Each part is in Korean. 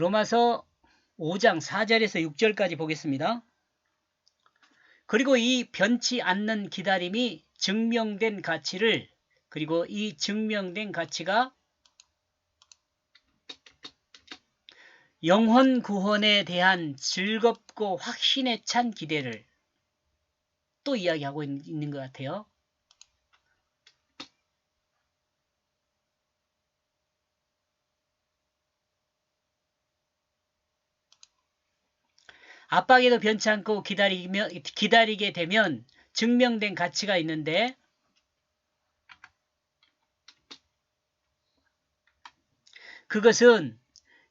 로마서 5장 4절에서 6절까지 보겠습니다. 그리고 이 변치 않는 기다림이 증명된 가치를, 그리고 이 증명된 가치가 영혼 구원에 대한 즐겁고 확신에 찬 기대를 또 이야기하고 있는 것 같아요. 압박에도 변치 않고 기다리게 되면 증명된 가치가 있는데, 그것은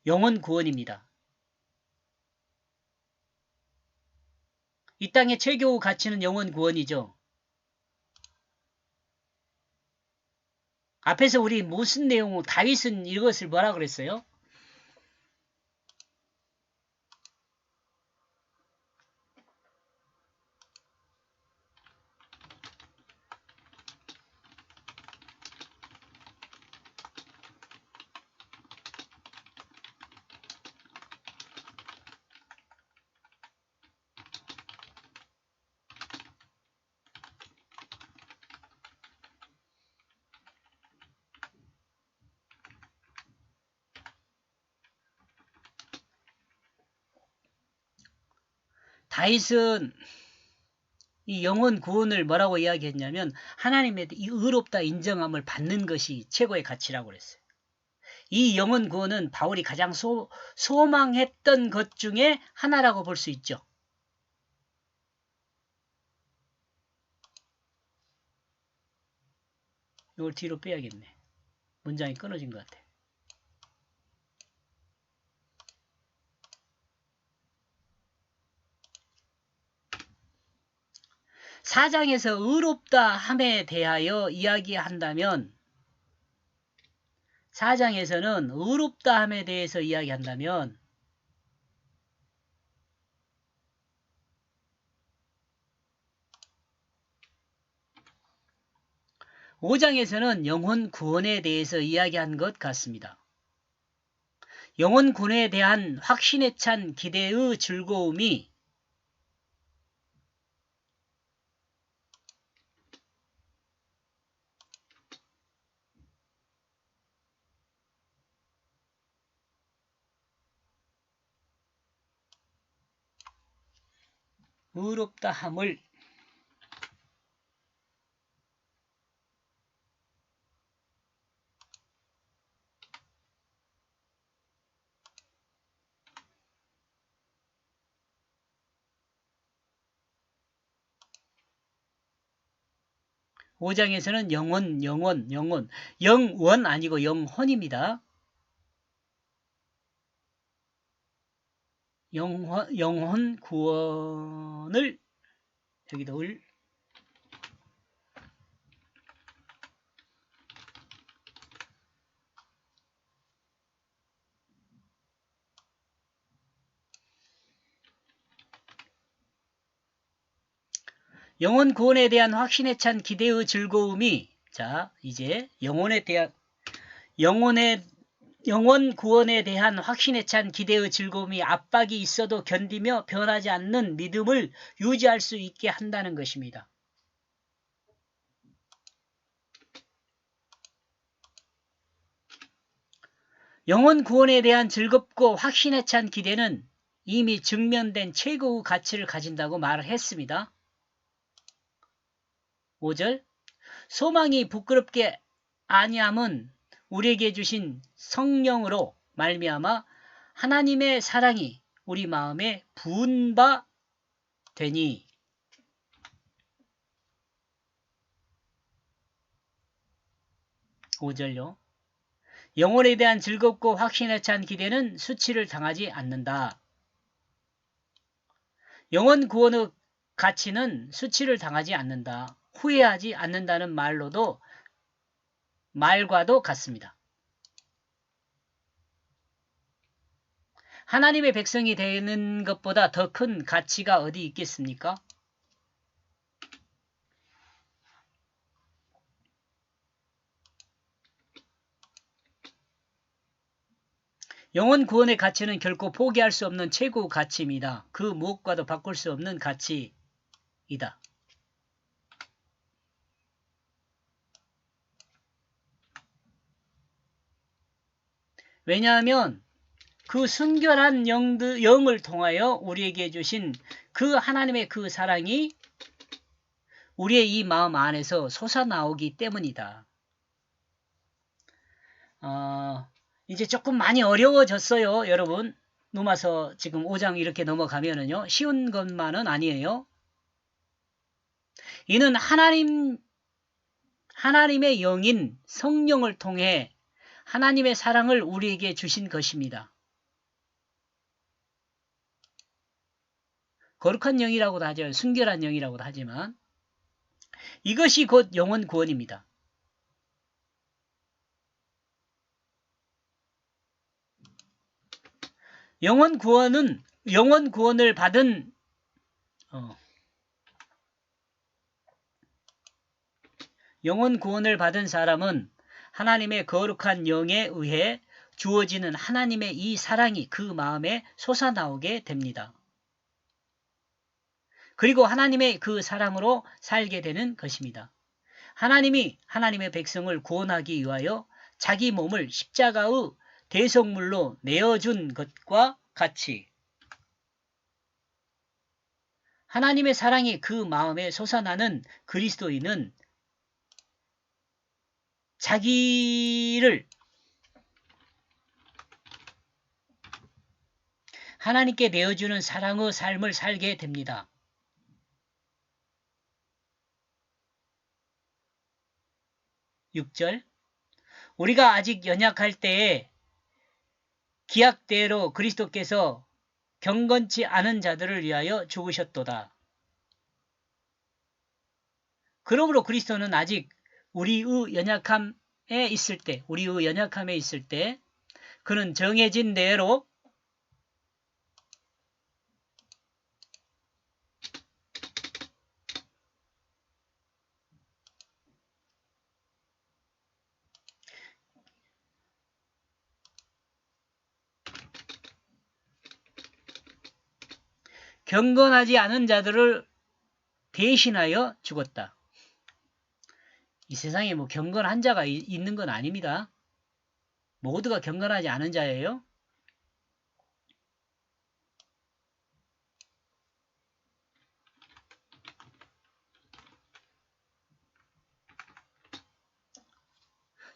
영혼 구원입니다. 이 땅의 최고 가치는 영혼 구원이죠. 앞에서 우리 무슨 내용, 다윗은 이것을 뭐라 그랬어요? 다윗은 이 영혼 구원을 뭐라고 이야기했냐면 하나님의 이 의롭다 인정함을 받는 것이 최고의 가치라고 그랬어요. 이 영혼 구원은 바울이 가장 소망했던 것 중에 하나라고 볼 수 있죠. 이걸 뒤로 빼야겠네. 문장이 끊어진 것 같아. 사장에서 의롭다 함에 대하여 이야기한다면, 사장에서는 의롭다 함에 대해서 이야기한다면 5장에서는 영혼 구원에 대해서 이야기한 것 같습니다. 영혼 구원에 대한 확신에 찬 기대의 즐거움이 의롭다 함을 5장에서는 영원 아니고 영혼입니다. 영혼 구원을 여기다 영혼 구원에 대한 확신에 찬 기대의 즐거움이, 자, 이제 영혼 구원에 대한 확신에 찬 기대의 즐거움이 압박이 있어도 견디며 변하지 않는 믿음을 유지할 수 있게 한다는 것입니다. 영혼 구원에 대한 즐겁고 확신에 찬 기대는 이미 증명된 최고의 가치를 가진다고 말을 했습니다. 5절, 소망이 부끄럽게 아니함은 우리에게 주신 성령으로 말미암아 하나님의 사랑이 우리 마음에 부은 바 되니. 5절요. 영혼에 대한 즐겁고 확신에 찬 기대는 수치를 당하지 않는다. 영혼 구원의 가치는 수치를 당하지 않는다. 후회하지 않는다는 말과도 같습니다. 하나님의 백성이 되는 것보다 더 큰 가치가 어디 있겠습니까? 영혼 구원의 가치는 결코 포기할 수 없는 최고 가치입니다. 그 무엇과도 바꿀 수 없는 가치이다. 왜냐하면 그 순결한 영을 통하여 우리에게 주신 그 하나님의 그 사랑이 우리의 이 마음 안에서 솟아나오기 때문이다. 이제 조금 많이 어려워졌어요, 여러분. 누마서 지금 5장 이렇게 넘어가면은요, 쉬운 것만은 아니에요. 이는 하나님의 영인 성령을 통해 하나님의 사랑을 우리에게 주신 것입니다. 거룩한 영이라고도 하죠. 순결한 영이라고도 하지만 이것이 곧 영혼 구원입니다. 영혼 구원을 받은 사람은 하나님의 거룩한 영에 의해 주어지는 하나님의 이 사랑이 그 마음에 솟아나오게 됩니다. 그리고 하나님의 그 사랑으로 살게 되는 것입니다. 하나님이 하나님의 백성을 구원하기 위하여 자기 몸을 십자가의 대속물로 내어준 것과 같이 하나님의 사랑이 그 마음에 솟아나는 그리스도인은 자기를 하나님께 내어주는 사랑의 삶을 살게 됩니다. 6절 우리가 아직 연약할 때에 기약대로 그리스도께서 경건치 않은 자들을 위하여 죽으셨도다. 그러므로 그리스도는 아직 우리의 연약함에 있을 때 그는 정해진 대로 경건하지 않은 자들을 대신하여 죽었다. 이 세상에 뭐 경건한 자가 있는 건 아닙니다. 모두가 경건하지 않은 자예요.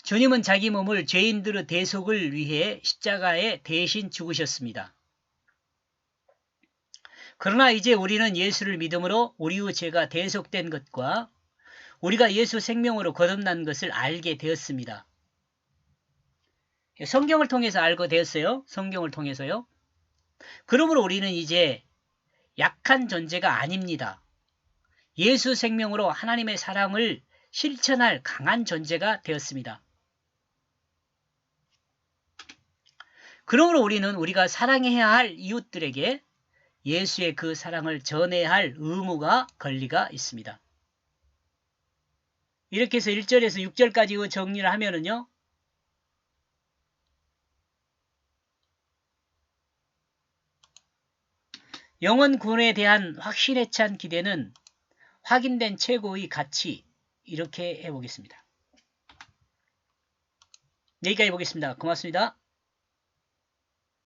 주님은 자기 몸을 죄인들의 대속을 위해 십자가에 대신 죽으셨습니다. 그러나 이제 우리는 예수를 믿음으로 우리의 죄가 대속된 것과 우리가 예수 생명으로 거듭난 것을 알게 되었습니다. 성경을 통해서 알게 되었어요. 성경을 통해서요. 그러므로 우리는 이제 약한 존재가 아닙니다. 예수 생명으로 하나님의 사랑을 실천할 강한 존재가 되었습니다. 그러므로 우리는 우리가 사랑해야 할 이웃들에게 예수의 그 사랑을 전해야 할 의무가 권리가 있습니다. 이렇게 해서 1절에서 6절까지 정리를 하면은요. 영혼 구원에 대한 확신에 찬 기대는 확인된 최고의 가치 이렇게 해보겠습니다. 여기까지 보겠습니다. 고맙습니다.